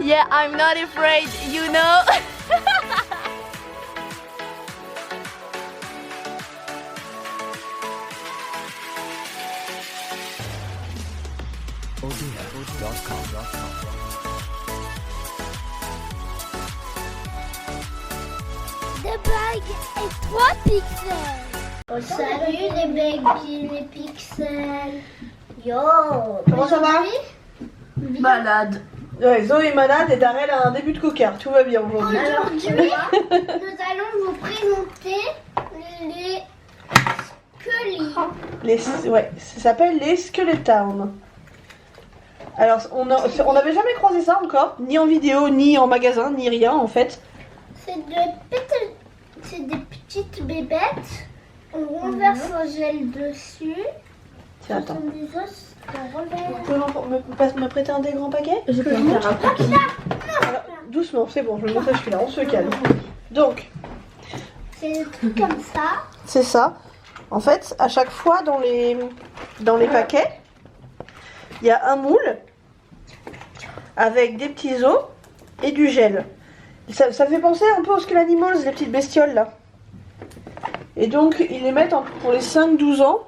Yeah, I'm not afraid, you know. Des bagues et 3 pixels. Oh, salut les bagues les pixels. Yo. Comment ça va? Malade. Ouais, Zoé est malade et Darrell a un début de coquard. Tout va bien aujourd'hui. Aujourd'hui, nous allons vous présenter les squelettes. Ouais, ça s'appelle les Skeletons. Alors, on n'avait jamais croisé ça encore, ni en vidéo, ni en magasin, ni rien en fait. C'est des petites bébêtes. On renverse le gel dessus. Tiens, attends. Ce sont des os qu'on renverse. Vous pouvez me prêter un des grands paquets? Je peux faire un paquet. Alors, doucement, c'est bon, je vais montrer celui-là, on se calme. Donc, C'est des trucs comme ça. c'est ça. En fait, à chaque fois dans les paquets, il y a un moule avec des petits os et du gel. Ça fait penser un peu aux Skull Animals, les petites bestioles là. Et donc, ils les mettent pour les 5-12 ans.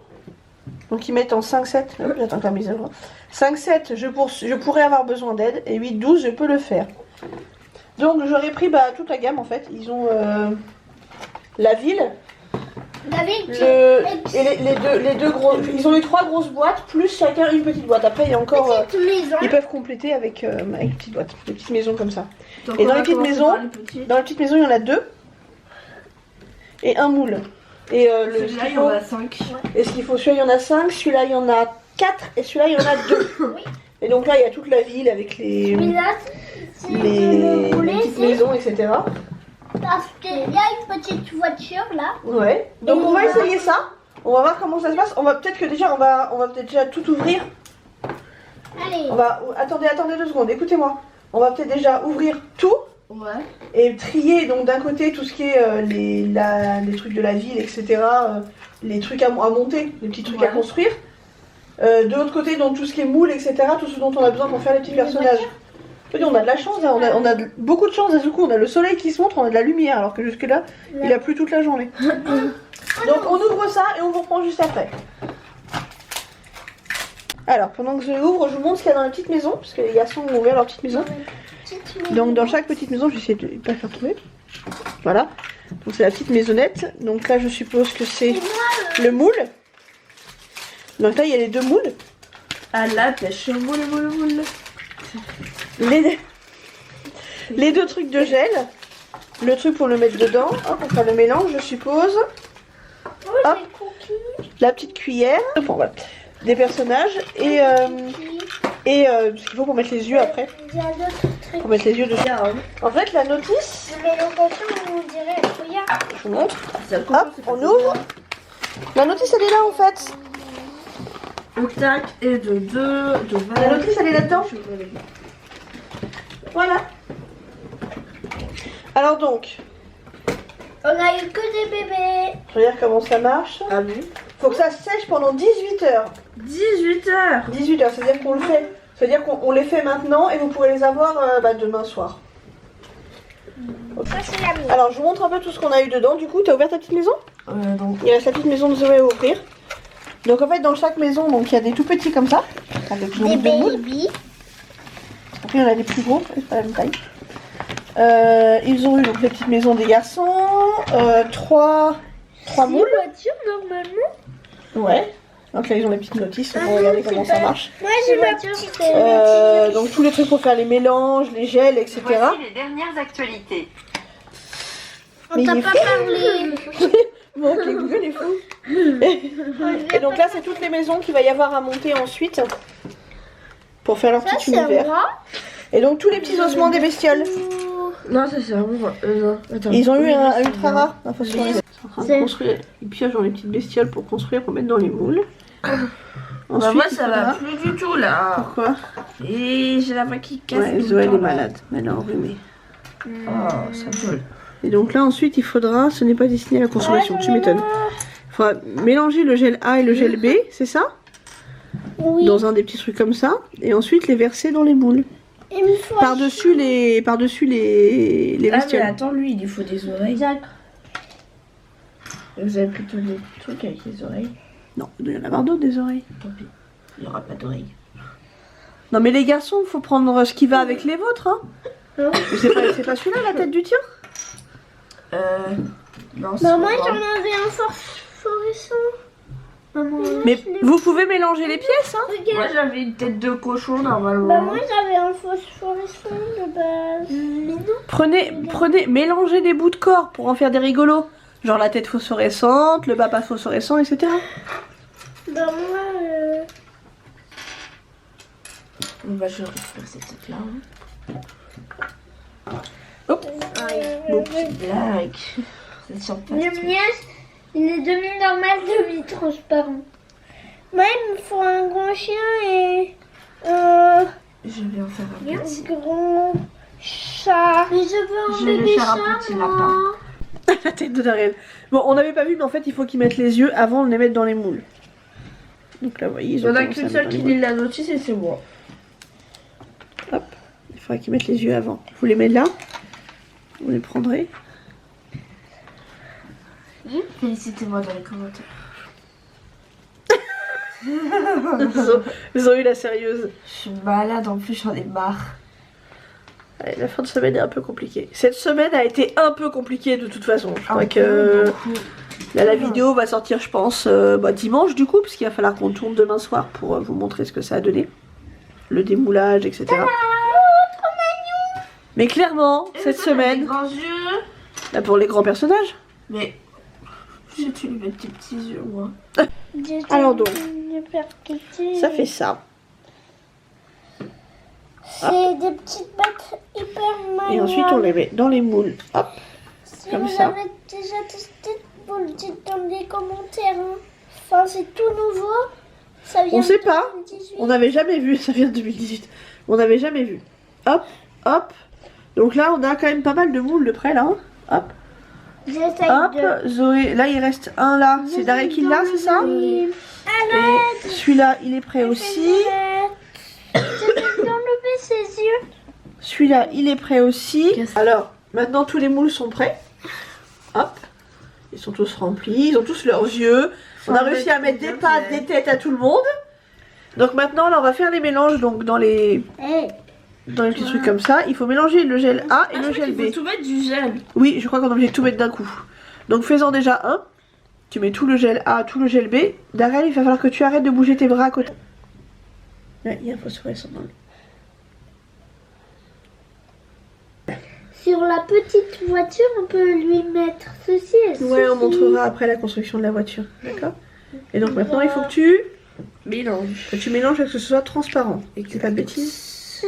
Donc, ils mettent en 5-7. J'attends que la mise à jour. 5-7, je pourrais avoir besoin d'aide. Et 8-12, je peux le faire. Donc, j'aurais pris toute la gamme en fait. Ils ont la ville. David, Et les deux gros. Ils ont les 3 grosses boîtes, plus chacun une petite boîte. Après, il y a encore. petite maison. Ils peuvent compléter avec une petite boîte. Des petites maisons comme ça. Donc, Et on dans va les petites commencer maisons, par les petites. dans les petites maisons, il y en a 2. Et un moule. Et Celui-là, il y en a 5. Et ce qu'il faut, celui-là il y en a 5, celui-là il y en a 4 et celui-là il y en a 2. Oui. Et donc là il y a toute la ville avec les Celui-là, c'est les le poulet, petites c'est maisons, etc. parce qu'il y a une petite voiture là. Ouais. Donc on va essayer ça. On va voir comment ça se passe. On va peut-être que déjà on va peut-être déjà tout ouvrir. Allez. Attendez 2 secondes, écoutez-moi. On va peut-être déjà ouvrir tout. Ouais. Et trier donc d'un côté tout ce qui est les trucs de la ville, etc. Les trucs à monter, les petits trucs à construire. De l'autre côté, donc tout ce qui est moule, etc. Tout ce dont on a besoin pour faire les petits personnages. Je veux dire, on a de la chance, hein, on a beaucoup de chance. Et du coup, on a le soleil qui se montre, on a de la lumière, alors que jusque là, il a plu toute la journée. Donc on ouvre ça et on vous reprend juste après. Alors pendant que je ouvre, je vous montre ce qu'il y a dans la petite maison, parce que les garçons ont ouvert leur petite maison. Donc dans chaque petite maison, j'essaie de ne pas faire trouver. Voilà. Donc c'est la petite maisonnette. Donc là je suppose que c'est le moule. Donc là il y a les 2 moules. À la pêche, moule. Les 2 trucs de gel. Le truc pour le mettre dedans. Hop, pour faire le mélange je suppose. Hop. La petite cuillère. Bon, voilà. Des personnages. Et ce qu'il faut pour mettre les yeux après. Il y a d'autres trucs. Pour mettre les yeux dessus. En fait la notice. Mais l'occasion, vous direz, regarde. Je vous montre. Hop, on ouvre. La notice elle est là en fait. Au tac et de 2, de 20. La notice elle est là-dedans. Voilà. Alors donc, On a eu que des bébés. je regarde comment ça marche. Ah oui. Faut que ça sèche pendant 18 heures. 18h. 18 heures, c'est-à-dire qu'on le fait. C'est-à-dire qu'on les fait maintenant et vous pourrez les avoir demain soir. Ça, c'est la mienne. Alors je vous montre un peu tout ce qu'on a eu dedans. Du coup, t'as ouvert ta petite maison? Donc, Il reste la petite maison de Zoé à ouvrir. Donc en fait, dans chaque maison, donc il y a des tout petits comme ça. Avec Des deux moules. baby. Après, il y en a des plus gros, c'est pas la même taille. Ils ont eu donc les petites maisons des garçons, 3 moules. Voiture, normalement. Ouais. Donc là, ils ont les petites notices pour regarder comment ça marche. Moi, j'ai ma petite. Donc tous les trucs pour faire les mélanges, les gels, etc. Voici les dernières actualités. On t'a il est pas fou. parlé. Bon, ok, Google est fou. Et donc là, c'est toutes les maisons qu'il va y avoir à monter ensuite pour faire leur Ça, petit c'est univers. moi. Et donc tous les petits ossements des bestioles. non, ça c'est vraiment. Non, attends. Ils ont eu un ultra rare. Ils sont en train de construire. Ils piochent dans les petites bestioles pour construire, pour mettre dans les moules. Bah, moi il ça faudra- va plus du tout là. Pourquoi? Et j'ai la voix qui casse. Ouais, tout Zoé le elle est temps, là. malade. Elle est enrhumée. Oh, ça vole. Et donc là ensuite il faudra, ce n'est pas destiné à la consommation, tu m'étonnes. Il faudra mélanger le gel A et le gel B, c'est ça? Oui. Dans un des petits trucs comme ça. Et ensuite les verser dans les moules. Une fois. Par-dessus les Ah mais bestioles. attends, lui il lui faut des oreilles. D'accord. Vous avez plutôt des trucs avec les oreilles. Non, il doit y en avoir d'autres des oreilles. Tant pis, il n'y aura pas d'oreilles. Non mais les garçons, faut prendre ce qui va avec les vôtres. Hein. Non. C'est pas celui-là la tête du tien? Non, c'est Bah, moi, pas j'en grave. avais un phosphorescent. Maman. Mais vous pouvez mélanger les pièces, hein? Moi Regarde. j'avais une tête de cochon normalement. Bah, moi, j'avais un phosphorescent de base. Mais non. Prenez, mélangez des bouts de corps pour en faire des rigolos. Genre la tête phosphorescente, le bas pas phosphorescent, etc. Bah, moi, Bah je récupère cette tête là. Hop. Mon petit blague. C'est sympathique. Le mien, il est demi-normal, demi-transparent. Moi, il me faut un grand chien et Je vais en faire un petit. un grand chat. Mais je veux un Je vais bébé faire un chat, petit moi. lapin. La tête de Dariel. Bon, on n'avait pas vu, mais en fait, il faut qu'ils mettent les yeux avant de les mettre dans les moules. Donc là, vous voyez, Il ils y ont en a commencé à qu'une mettre seule dans les qui moules. lit la notice et c'est moi. Hop, il faudra qu'ils mettent les yeux avant. Vous les mettez là. Vous les prendrez. Félicitez-moi dans les commentaires. Ils ont eu la sérieuse. Je suis malade en plus, j'en ai marre. Allez, la fin de semaine est un peu compliquée. Cette semaine a été un peu compliquée de toute façon. Je crois Un que peu, beaucoup. là, la vidéo va sortir, je pense, dimanche du coup, parce qu'il va falloir qu'on tourne demain soir pour vous montrer ce que ça a donné. Le démoulage, etc. Mais clairement, cette Des semaine, grands yeux. là pour les grands personnages. Mais j'ai-tu lui mettre tes petits yeux moi? Alors donc, ça ça fait ça. C'est des petites bêtes hyper malades. Et ensuite, on les met dans les moules. Hop. Si comme vous ça. avez déjà testé, vous le dites dans les commentaires. Hein. Enfin, c'est tout nouveau. Ça vient On sait de pas. 2018. On n'avait jamais vu, ça vient de 2018. On n'avait jamais vu. Hop, hop. Donc là, on a quand même pas mal de moules de près là. Hein. Hop, J'essaye hop. de... Zoé, là il reste un là. C'est Daré qui l'a, c'est ça? Oui. Et celui-là, il est prêt aussi. J'essaie d'enlever ses yeux. Celui-là, il est prêt aussi. Alors, maintenant tous les moules sont prêts. Hop. Ils sont tous remplis, ils ont tous leurs yeux. On a réussi à mettre des pattes, des têtes à tout le monde. Donc maintenant, là, on va faire les mélanges donc dans les petits trucs comme ça. Il faut mélanger le gel A et le gel B. Il faut tout mettre du gel. Oui, je crois qu'on est obligé de tout mettre d'un coup. Donc fais-en déjà un. Tu mets tout le gel A, tout le gel B. Darrell, il va falloir que tu arrêtes de bouger tes bras à côté. Là, il y a un phosphorescent dans le... Sur la petite voiture, on peut lui mettre ceci et ceci. Ouais, on montrera après la construction de la voiture. D'accord. Et donc maintenant, il faut que tu Mélange. mélanges et que ce soit transparent. Et que tu pas de bêtises.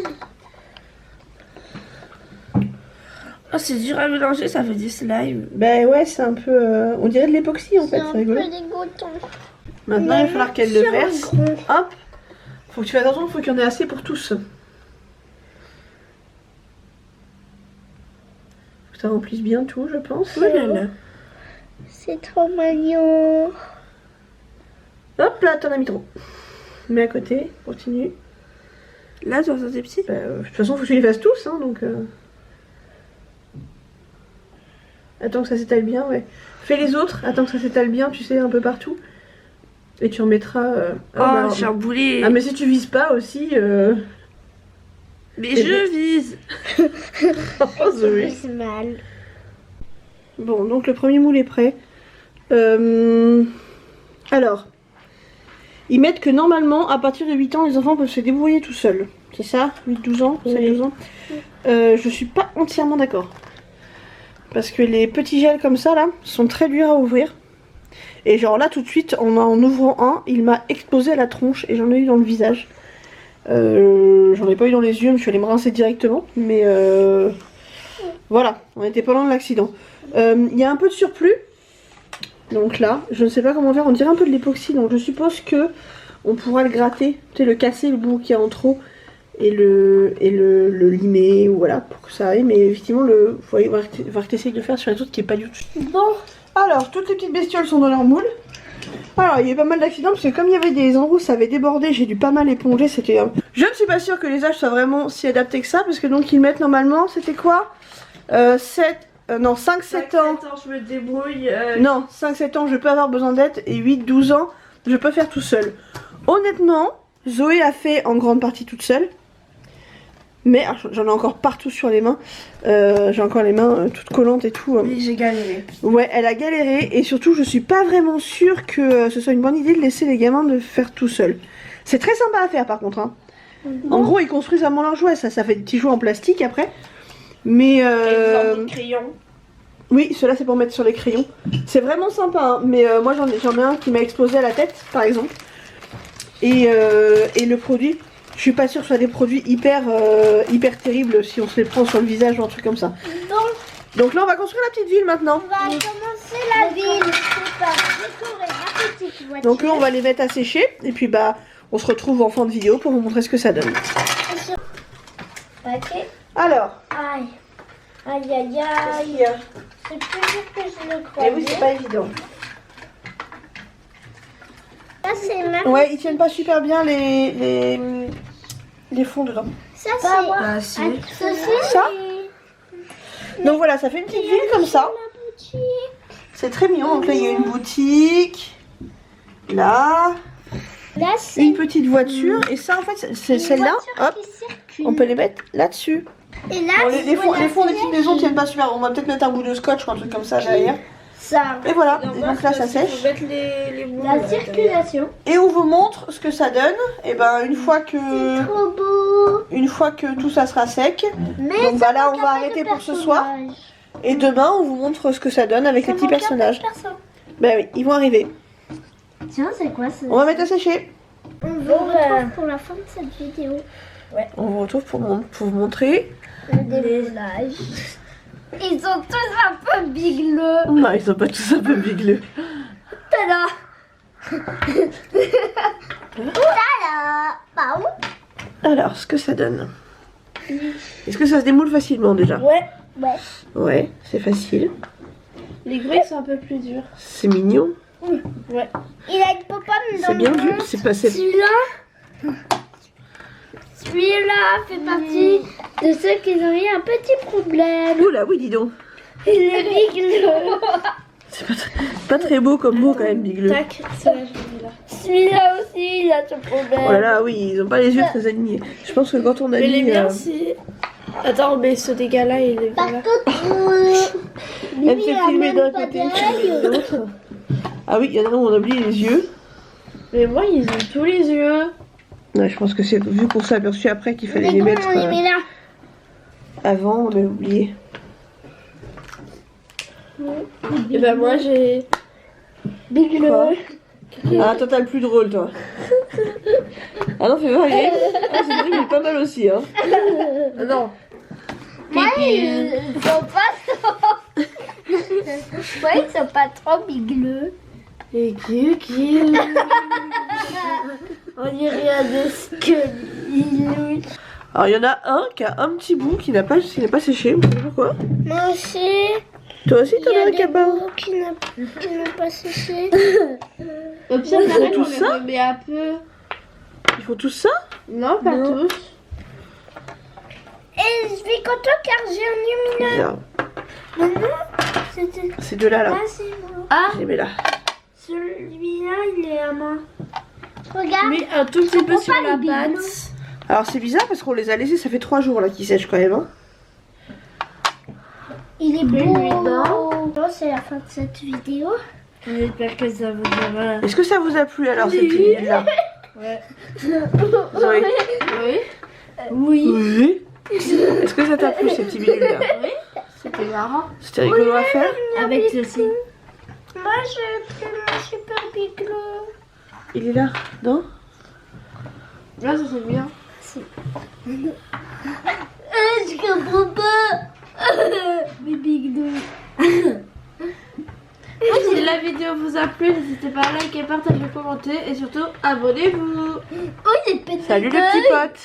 Oh, c'est dur à mélanger, ça fait du slime. Ben ouais, c'est un peu... on dirait de l'époxy en fait, C'est c'est un peu rigolo. dégoûtant. Maintenant, il va falloir qu'elle le Sur un verse. gros. Hop. Faut que tu fasses attention, faut qu'il y en ait assez pour tous. Faut que ça remplisse bien tout, je pense. Oh là là. C'est trop mignon. Hop là, t'en as mis trop. Mets à côté, continue. Là, tu as des petits. De toute façon, faut que tu les fasses tous, hein, donc... Attends que ça s'étale bien, ouais. Fais les autres, attends que ça s'étale bien, tu sais, un peu partout. Et tu en mettras... Oh, j'ai un boulet. Ah, mais si tu vises pas aussi... Mais Et je vise. Oh, Zoé. C'est mal. Bon, donc le premier moule est prêt. Alors, ils mettent que normalement, à partir de 8 ans, les enfants peuvent se débrouiller tout seuls. C'est ça 8-12 ans, Oui. 7-12 ans. Je suis pas entièrement d'accord. Parce que les petits gels comme ça, là, sont très durs à ouvrir. Et genre là, tout de suite, en ouvrant un, il m'a explosé à la tronche et j'en ai eu dans le visage. J'en ai pas eu dans les yeux, je suis allée me rincer directement. Mais voilà, on était pas loin de l'accident. Il y a un peu de surplus. Donc là, je ne sais pas comment faire, on dirait un peu de l'époxy. Donc je suppose que on pourra le gratter, tu sais, le casser, le bout qui est en trop. Et le limer, ou voilà, pour que ça aille. Mais effectivement, il faut voir que tu essayes de faire sur les autres qui est pas du tout. Bon, Alors, toutes les petites bestioles sont dans leur moule. Alors, il y a eu pas mal d'accidents parce que comme il y avait des endroits où ça avait débordé, j'ai dû pas mal éponger. C'était Je ne suis pas sûre que les âges soient vraiment si adaptés que ça, parce que donc ils mettent normalement, c'était quoi 5-7 ans. Je me débrouille. Non, 5-7 ans, je peux avoir besoin d'aide, et 8-12 ans, je peux faire tout seul. Honnêtement, Zoé a fait en grande partie toute seule. Mais j'en ai encore partout sur les mains. J'ai encore les mains toutes collantes et tout. Oui, j'ai galéré. Ouais, elle a galéré. Et surtout, je suis pas vraiment sûre que ce soit une bonne idée de laisser les gamins de faire tout seul. C'est très sympa à faire par contre. Hein. En gros, ils construisent vraiment leurs jouets. Ça fait des petits jouets en plastique après. Mais Exemple de crayon. oui, ceux-là c'est pour mettre sur les crayons. C'est vraiment sympa. Hein. Mais moi j'en ai un qui m'a explosé à la tête, par exemple. Et le produit, je suis pas sûre que ce soit des produits hyper terribles si on se les prend sur le visage ou un truc comme ça. Donc là on va construire la petite ville maintenant. On va commencer la ville. C'est pas décorer la petite voiture. Donc là on va les mettre à sécher et puis bah on se retrouve en fin de vidéo pour vous montrer ce que ça donne. Ok. Alors, Aïe. Aïe aïe aïe. C'est plus dur que je le et croyais. oui c'est pas évident. Ça c'est ma. Ouais, ils tiennent pas super bien les fonds dedans. Ça c'est. Ah, si. Ça c'est. Ça Donc voilà, ça fait une petite ville comme ça. La boutique. C'est très mignon. Donc là il y a une boutique. Là, Là c'est. une petite voiture. Et ça en fait c'est celle-là. Hop, on peut les mettre là-dessus. Et là, Bon, les fonds des petites maisons tiennent pas super. On va peut-être mettre un bout de scotch ou un truc comme ça derrière. ça. Et voilà, et donc là ça sèche. Faut mettre les boules. La circulation. Et on vous montre ce que ça donne. Et ben une fois que tout ça sera sec. Mais Donc bah là on va arrêter pour ce soir. Et demain on vous montre ce que ça donne avec les petits personnages. Ben oui, ils vont arriver. Tiens, c'est quoi ça? On va mettre à sécher. On vous retrouve pour la fin de cette vidéo. On vous retrouve pour vous montrer. Le démoulage. Ils sont tous un peu bigleux. Non, ils sont pas tous un peu bigleux. Tada. Tada. Bah oui. Alors, ce que ça donne. Est-ce que ça se démoule facilement déjà? Ouais. Ouais. Ouais, c'est facile. Les grilles sont un peu plus durs. C'est mignon. Il a une popomme dans C'est bien le vu. ventre. C'est passé. Celui-là fait partie de ceux qui ont eu un petit problème. Oula, oui, dis donc. Il est bigleux. C'est pas très beau comme mot quand même, bigleux. Tac, c'est la journée là. Celui-là aussi, il a ce problème. Oh là là, oui, ils ont pas les yeux très alignés. Je pense que quand on a Mais mis... les miens, c'est. Attends, mais ce dégât-là, il est Par voilà. contre, Elle lui, s'est il a filmée d'un même pas côté, d'oreilles. de l'autre. Ah oui, il y en a un où on a oublié les yeux. Mais moi, ils ont tous les yeux. Ouais, je pense que c'est vu qu'on s'est aperçu après qu'il fallait Mais les comment mettre on les met là? avant, on a oublié. Et ben moi, j'ai. Bigleux. Quoi Ah, toi t'as le plus drôle, toi. Ah non, fais voir, Greg. Ah, c'est vrai, il est pas mal aussi, hein. Ah non. Moi, ils sont pas trop. Moi, ils sont pas trop bigleux. Et qui On dirait un de squelette. Alors, il y en a un qui a un petit bout qui n'a pas séché. Je sais pas pourquoi. Moi aussi. Toi aussi, Il t'en y as a un qui des a pas. bouts qui n'ont pas séché. Au pire, Ils font Marine, tout on ça les remet un peu. Ils font tous ça? Non, pas tous. Et je suis content car j'ai un lumineux. Bizarre. Maintenant, c'était. Ces deux-là, là. Ah, c'est bon. Ah, Je les mets là. Celui-là, il est à main. Regarde. mais un tout petit peu prend sur pas la les bibelots. pâte. Alors, c'est bizarre parce qu'on les a laissés, ça fait 3 jours là qu'ils sèchent quand même. Hein. Il est beau. lui, non. Bon, c'est la fin de cette vidéo. J'espère que ça vous aura. Est-ce que ça vous a plu alors cette petite là? Ouais. Zoé. Oui. Oui. Oui. Est-ce que ça t'a plu ces petits bidules là? C'était marrant. C'était rigolo à faire? Avec ceci. Moi, je fais mon super bigleux. Il est là, non? Là, ça c'est bien. Je comprends pas. Mes bigleux. Si la vidéo vous a plu, n'hésitez pas à liker, partager, commenter et surtout abonnez-vous. Oh, il est pété. Salut les petits potes!